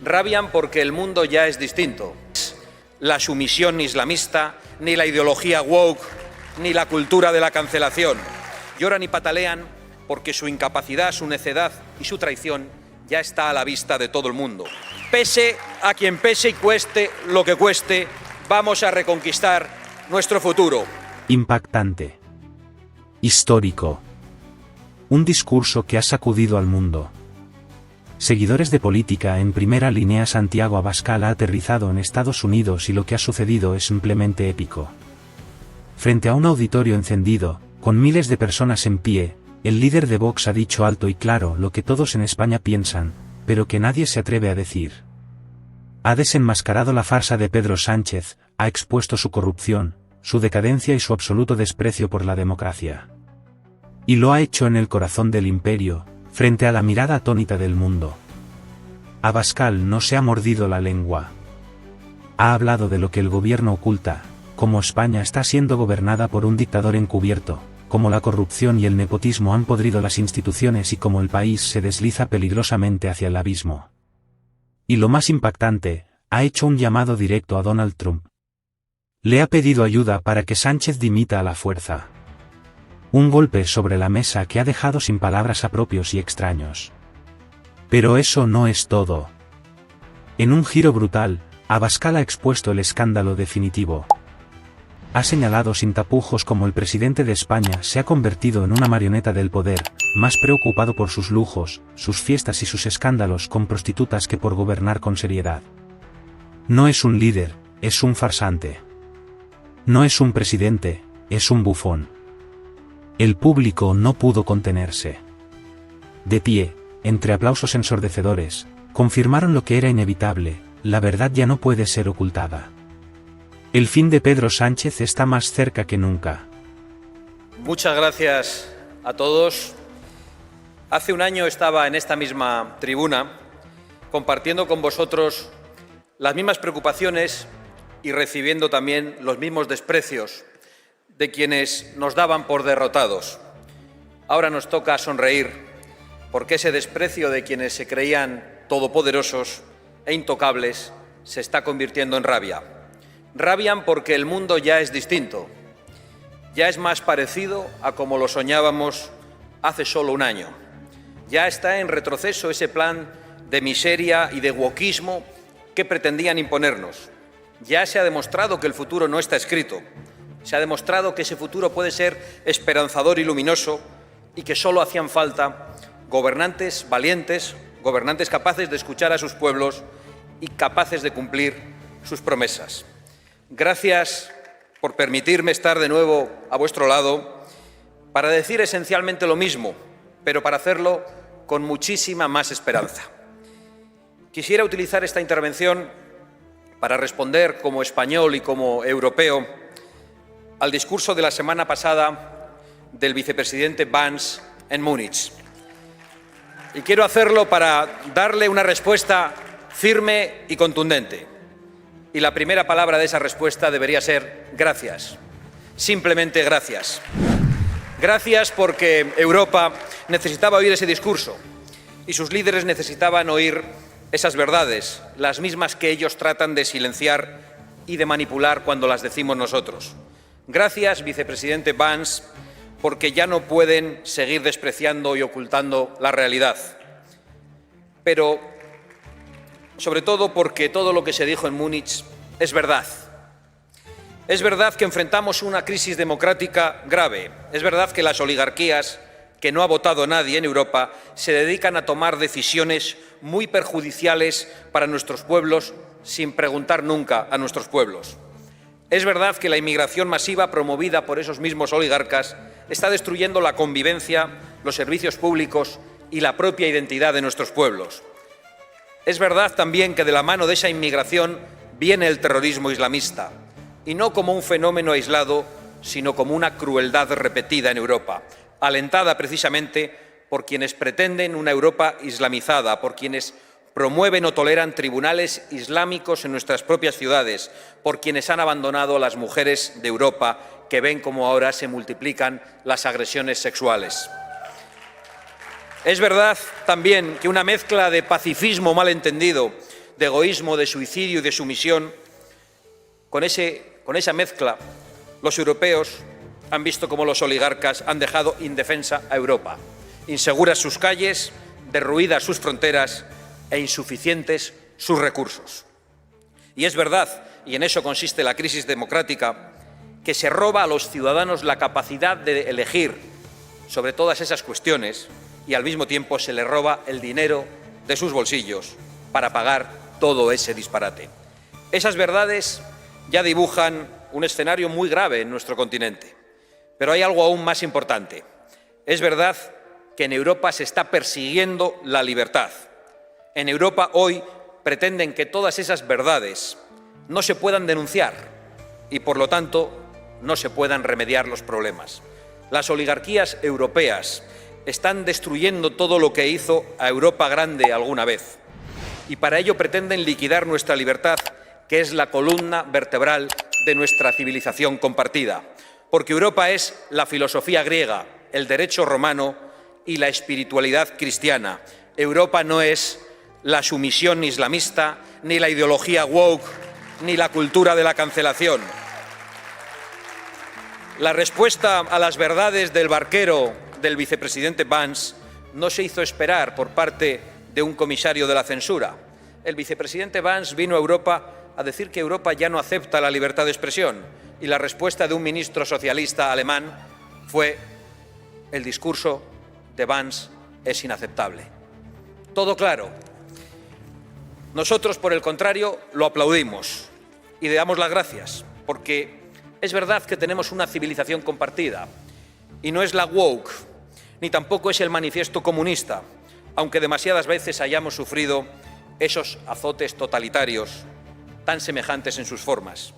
Rabian porque el mundo ya es distinto. La sumisión islamista, ni la ideología woke, ni la cultura de la cancelación. Lloran y patalean porque su incapacidad, su necedad y su traición ya está a la vista de todo el mundo. Pese a quien pese y cueste lo que cueste, vamos a reconquistar nuestro futuro. Impactante. Histórico. Un discurso que ha sacudido al mundo. Seguidores de política en primera línea. Santiago Abascal ha aterrizado en Estados Unidos y lo que ha sucedido es simplemente épico. Frente a un auditorio encendido, con miles de personas en pie, el líder de Vox ha dicho alto y claro lo que todos en España piensan, pero que nadie se atreve a decir. Ha desenmascarado la farsa de Pedro Sánchez, ha expuesto su corrupción, su decadencia y su absoluto desprecio por la democracia. Y lo ha hecho en el corazón del imperio, frente a la mirada atónita del mundo. Abascal no se ha mordido la lengua. Ha hablado de lo que el gobierno oculta, cómo España está siendo gobernada por un dictador encubierto, cómo la corrupción y el nepotismo han podrido las instituciones y cómo el país se desliza peligrosamente hacia el abismo. Y lo más impactante, ha hecho un llamado directo a Donald Trump. Le ha pedido ayuda para que Sánchez dimita a la fuerza. Un golpe sobre la mesa que ha dejado sin palabras a propios y extraños. Pero eso no es todo. En un giro brutal, Abascal ha expuesto el escándalo definitivo. Ha señalado sin tapujos cómo el presidente de España se ha convertido en una marioneta del poder, más preocupado por sus lujos, sus fiestas y sus escándalos con prostitutas que por gobernar con seriedad. No es un líder, es un farsante. No es un presidente, es un bufón. El público no pudo contenerse. De pie, entre aplausos ensordecedores, confirmaron lo que era inevitable: la verdad ya no puede ser ocultada. El fin de Pedro Sánchez está más cerca que nunca. Muchas gracias a todos. Hace un año estaba en esta misma tribuna compartiendo con vosotros las mismas preocupaciones y recibiendo también los mismos desprecios de quienes nos daban por derrotados. Ahora nos toca sonreír, porque ese desprecio de quienes se creían todopoderosos e intocables se está convirtiendo en rabia. Rabian porque el mundo ya es distinto, ya es más parecido a como lo soñábamos hace solo un año. Ya está en retroceso ese plan de miseria y de wokismo que pretendían imponernos. Ya se ha demostrado que el futuro no está escrito. Se ha demostrado que ese futuro puede ser esperanzador y luminoso y que solo hacían falta gobernantes valientes, gobernantes capaces de escuchar a sus pueblos y capaces de cumplir sus promesas. Gracias por permitirme estar de nuevo a vuestro lado para decir esencialmente lo mismo, pero para hacerlo con muchísima más esperanza. Quisiera utilizar esta intervención para responder como español y como europeo al discurso de la semana pasada del vicepresidente Vance en Múnich. Y quiero hacerlo para darle una respuesta firme y contundente. Y la primera palabra de esa respuesta debería ser gracias. Simplemente gracias. Gracias porque Europa necesitaba oír ese discurso y sus líderes necesitaban oír esas verdades, las mismas que ellos tratan de silenciar y de manipular cuando las decimos nosotros. Gracias, vicepresidente Vance, porque ya no pueden seguir despreciando y ocultando la realidad. Pero, sobre todo, porque todo lo que se dijo en Múnich es verdad. Es verdad que enfrentamos una crisis democrática grave. Es verdad que las oligarquías, que no ha votado nadie en Europa, se dedican a tomar decisiones muy perjudiciales para nuestros pueblos sin preguntar nunca a nuestros pueblos. Es verdad que la inmigración masiva promovida por esos mismos oligarcas está destruyendo la convivencia, los servicios públicos y la propia identidad de nuestros pueblos. Es verdad también que de la mano de esa inmigración viene el terrorismo islamista, y no como un fenómeno aislado, sino como una crueldad repetida en Europa, alentada precisamente por quienes pretenden una Europa islamizada, por quienes promueven o toleran tribunales islámicos en nuestras propias ciudades, por quienes han abandonado a las mujeres de Europa, que ven cómo ahora se multiplican las agresiones sexuales. Es verdad también que una mezcla de pacifismo malentendido, de egoísmo, de suicidio y de sumisión. Con esa mezcla, los europeos han visto cómo los oligarcas han dejado indefensa a Europa, inseguras sus calles, derruidas sus fronteras e insuficientes sus recursos. Y es verdad, y en eso consiste la crisis democrática, que se roba a los ciudadanos la capacidad de elegir sobre todas esas cuestiones y al mismo tiempo se les roba el dinero de sus bolsillos para pagar todo ese disparate. Esas verdades ya dibujan un escenario muy grave en nuestro continente. Pero hay algo aún más importante. Es verdad que en Europa se está persiguiendo la libertad. En Europa hoy pretenden que todas esas verdades no se puedan denunciar y, por lo tanto, no se puedan remediar los problemas. Las oligarquías europeas están destruyendo todo lo que hizo a Europa grande alguna vez y para ello pretenden liquidar nuestra libertad, que es la columna vertebral de nuestra civilización compartida. Porque Europa es la filosofía griega, el derecho romano y la espiritualidad cristiana. Europa no es la sumisión islamista, ni la ideología woke, ni la cultura de la cancelación. La respuesta a las verdades del barquero del vicepresidente Vance no se hizo esperar por parte de un comisario de la censura. El vicepresidente Vance vino a Europa a decir que Europa ya no acepta la libertad de expresión y la respuesta de un ministro socialista alemán fue: el discurso de Vance es inaceptable. Todo claro. Nosotros, por el contrario, lo aplaudimos y le damos las gracias, porque es verdad que tenemos una civilización compartida y no es la woke, ni tampoco es el manifiesto comunista, aunque demasiadas veces hayamos sufrido esos azotes totalitarios tan semejantes en sus formas.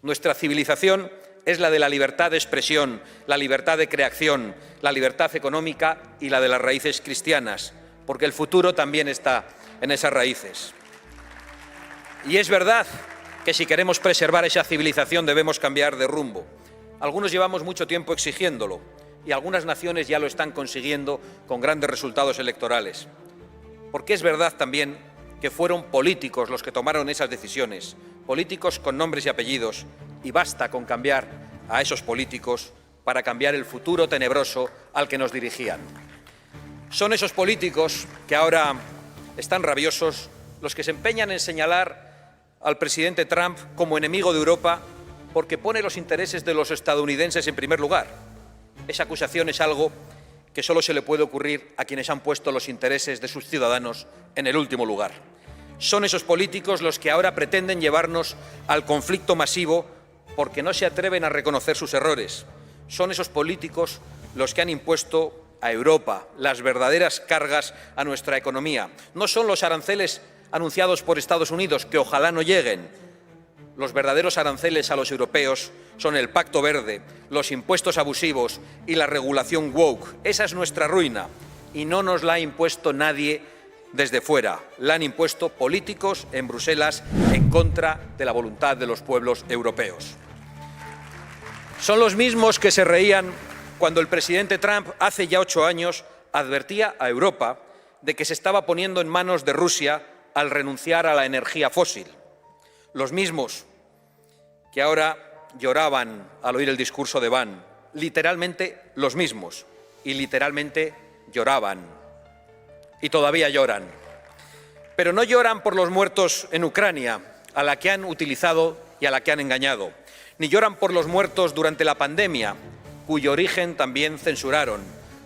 Nuestra civilización es la de la libertad de expresión, la libertad de creación, la libertad económica y la de las raíces cristianas, porque el futuro también está en esas raíces. Y es verdad que si queremos preservar esa civilización debemos cambiar de rumbo. Algunos llevamos mucho tiempo exigiéndolo y algunas naciones ya lo están consiguiendo con grandes resultados electorales. Porque es verdad también que fueron políticos los que tomaron esas decisiones, políticos con nombres y apellidos, y basta con cambiar a esos políticos para cambiar el futuro tenebroso al que nos dirigían. Son esos políticos que ahora están rabiosos los que se empeñan en señalar al presidente Trump como enemigo de Europa porque pone los intereses de los estadounidenses en primer lugar. Esa acusación es algo que solo se le puede ocurrir a quienes han puesto los intereses de sus ciudadanos en el último lugar. Son esos políticos los que ahora pretenden llevarnos al conflicto masivo porque no se atreven a reconocer sus errores. Son esos políticos los que han impuesto a Europa las verdaderas cargas a nuestra economía. No son los aranceles anunciados por Estados Unidos, que ojalá no lleguen. Los verdaderos aranceles a los europeos son el Pacto Verde, los impuestos abusivos y la regulación woke. Esa es nuestra ruina y no nos la ha impuesto nadie desde fuera. La han impuesto políticos en Bruselas en contra de la voluntad de los pueblos europeos. Son los mismos que se reían cuando el presidente Trump hace ya 8 años advertía a Europa de que se estaba poniendo en manos de Rusia al renunciar a la energía fósil. Los mismos que ahora lloraban al oír el discurso de Vance, literalmente los mismos, y literalmente lloraban, y todavía lloran. Pero no lloran por los muertos en Ucrania, a la que han utilizado y a la que han engañado, ni lloran por los muertos durante la pandemia, cuyo origen también censuraron.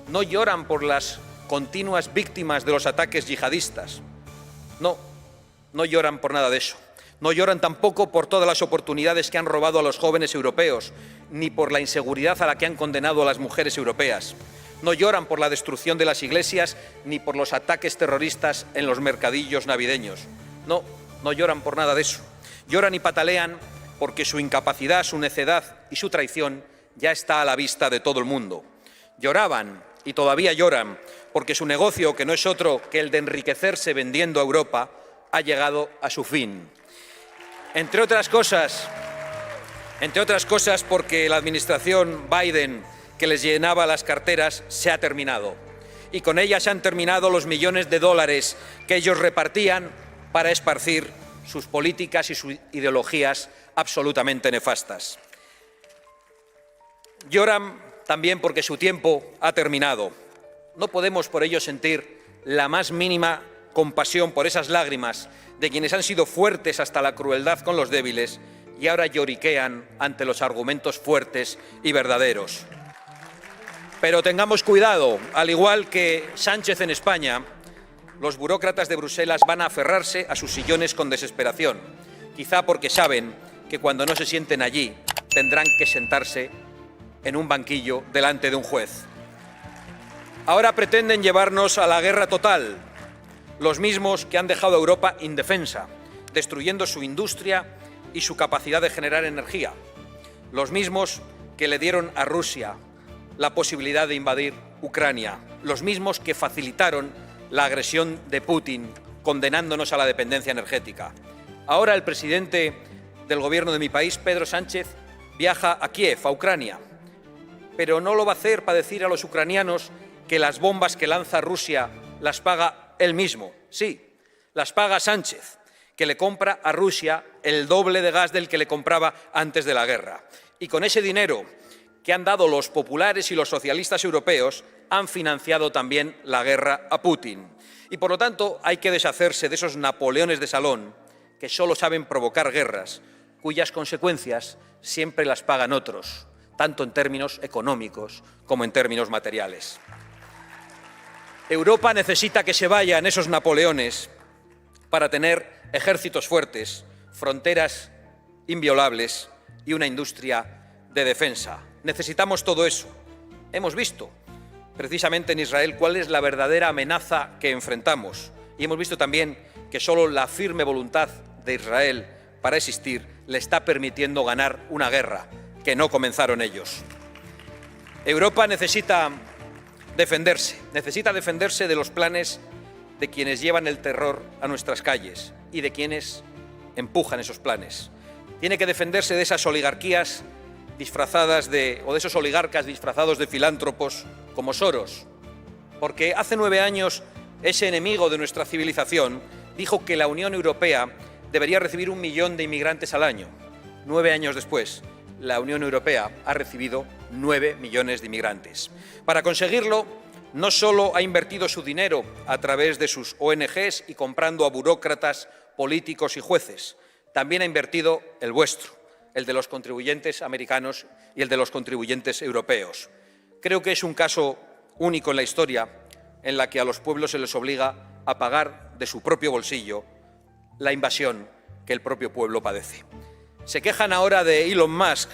No lloran por las continuas víctimas de los ataques yihadistas. No lloran por nada de eso. No lloran tampoco por todas las oportunidades que han robado a los jóvenes europeos, ni por la inseguridad a la que han condenado a las mujeres europeas. No lloran por la destrucción de las iglesias, ni por los ataques terroristas en los mercadillos navideños. No lloran por nada de eso. Lloran y patalean porque su incapacidad, su necedad y su traición ya está a la vista de todo el mundo. Lloraban y todavía lloran porque su negocio, que no es otro que el de enriquecerse vendiendo a Europa, ha llegado a su fin. Entre otras cosas porque la administración Biden, que les llenaba las carteras, se ha terminado. Y con ella se han terminado los millones de dólares que ellos repartían para esparcir sus políticas y sus ideologías absolutamente nefastas. Lloran también porque su tiempo ha terminado. No podemos por ello sentir la más mínima compasión por esas lágrimas de quienes han sido fuertes hasta la crueldad con los débiles y ahora lloriquean ante los argumentos fuertes y verdaderos. Pero tengamos cuidado, al igual que Sánchez en España, los burócratas de Bruselas van a aferrarse a sus sillones con desesperación, quizá porque saben que cuando no se sienten allí tendrán que sentarse en un banquillo delante de un juez. Ahora pretenden llevarnos a la guerra total, los mismos que han dejado a Europa indefensa, destruyendo su industria y su capacidad de generar energía, los mismos que le dieron a Rusia la posibilidad de invadir Ucrania, los mismos que facilitaron la agresión de Putin, condenándonos a la dependencia energética. Ahora el presidente del gobierno de mi país, Pedro Sánchez, viaja a Kiev, a Ucrania, pero no lo va a hacer para decir a los ucranianos que las bombas que lanza Rusia las paga él mismo. Sí, las paga Sánchez, que le compra a Rusia el doble de gas del que le compraba antes de la guerra. Y con ese dinero que han dado los populares y los socialistas europeos, han financiado también la guerra a Putin. Y por lo tanto hay que deshacerse de esos Napoleones de salón que solo saben provocar guerras, cuyas consecuencias siempre las pagan otros, tanto en términos económicos como en términos materiales. Europa necesita que se vayan esos Napoleones para tener ejércitos fuertes, fronteras inviolables y una industria de defensa. Necesitamos todo eso. Hemos visto precisamente en Israel cuál es la verdadera amenaza que enfrentamos y hemos visto también que solo la firme voluntad de Israel para existir le está permitiendo ganar una guerra que no comenzaron ellos. Europa necesita defenderse de los planes de quienes llevan el terror a nuestras calles y de quienes empujan esos planes. Tiene que defenderse de esas oligarquías disfrazadas o de esos oligarcas disfrazados de filántropos como Soros, porque hace 9 años ese enemigo de nuestra civilización dijo que la Unión Europea debería recibir 1 millón de inmigrantes al año. 9 años después, la Unión Europea ha recibido 9 millones de inmigrantes. Para conseguirlo, no solo ha invertido su dinero a través de sus ONGs y comprando a burócratas, políticos y jueces, también ha invertido el vuestro, el de los contribuyentes americanos y el de los contribuyentes europeos. Creo que es un caso único en la historia en la que a los pueblos se les obliga a pagar de su propio bolsillo la invasión que el propio pueblo padece. Se quejan ahora de Elon Musk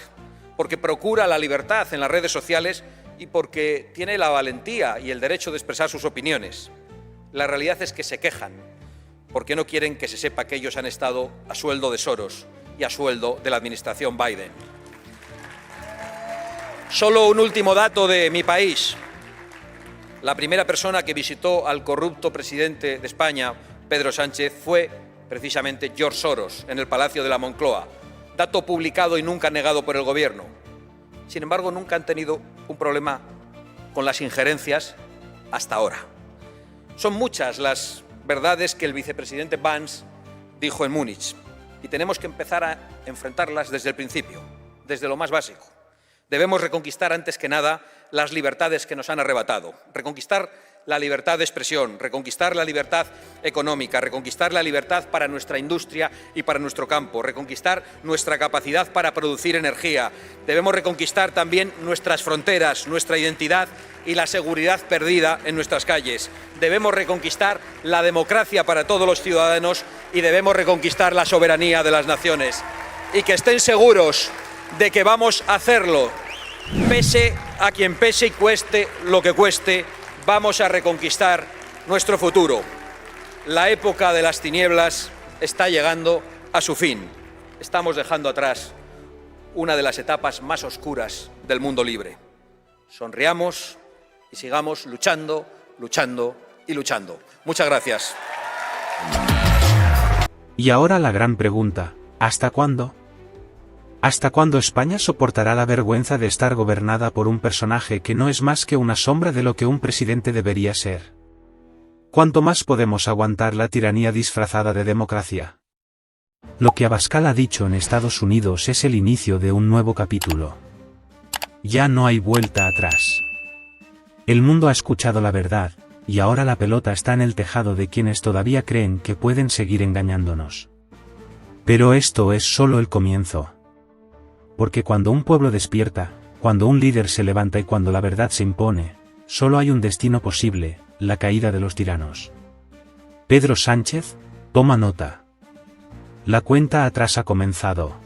porque procura la libertad en las redes sociales y porque tiene la valentía y el derecho de expresar sus opiniones. La realidad es que se quejan porque no quieren que se sepa que ellos han estado a sueldo de Soros y a sueldo de la administración Biden. Solo un último dato de mi país. La primera persona que visitó al corrupto presidente de España, Pedro Sánchez, fue precisamente George Soros en el Palacio de la Moncloa. Dato publicado y nunca negado por el Gobierno. Sin embargo, nunca han tenido un problema con las injerencias hasta ahora. Son muchas las verdades que el vicepresidente Vance dijo en Múnich y tenemos que empezar a enfrentarlas desde el principio, desde lo más básico. Debemos reconquistar antes que nada las libertades que nos han arrebatado, reconquistar la libertad de expresión, reconquistar la libertad económica, reconquistar la libertad para nuestra industria y para nuestro campo, reconquistar nuestra capacidad para producir energía. Debemos reconquistar también nuestras fronteras, nuestra identidad y la seguridad perdida en nuestras calles. Debemos reconquistar la democracia para todos los ciudadanos y debemos reconquistar la soberanía de las naciones. Y que estén seguros de que vamos a hacerlo, pese a quien pese y cueste lo que cueste. Vamos a reconquistar nuestro futuro. La época de las tinieblas está llegando a su fin. Estamos dejando atrás una de las etapas más oscuras del mundo libre. Sonriamos y sigamos luchando, luchando y luchando. Muchas gracias. Y ahora la gran pregunta, ¿hasta cuándo? ¿Hasta cuándo España soportará la vergüenza de estar gobernada por un personaje que no es más que una sombra de lo que un presidente debería ser? ¿Cuánto más podemos aguantar la tiranía disfrazada de democracia? Lo que Abascal ha dicho en Estados Unidos es el inicio de un nuevo capítulo. Ya no hay vuelta atrás. El mundo ha escuchado la verdad, y ahora la pelota está en el tejado de quienes todavía creen que pueden seguir engañándonos. Pero esto es solo el comienzo. Porque cuando un pueblo despierta, cuando un líder se levanta y cuando la verdad se impone, solo hay un destino posible: la caída de los tiranos. Pedro Sánchez, toma nota. La cuenta atrás ha comenzado.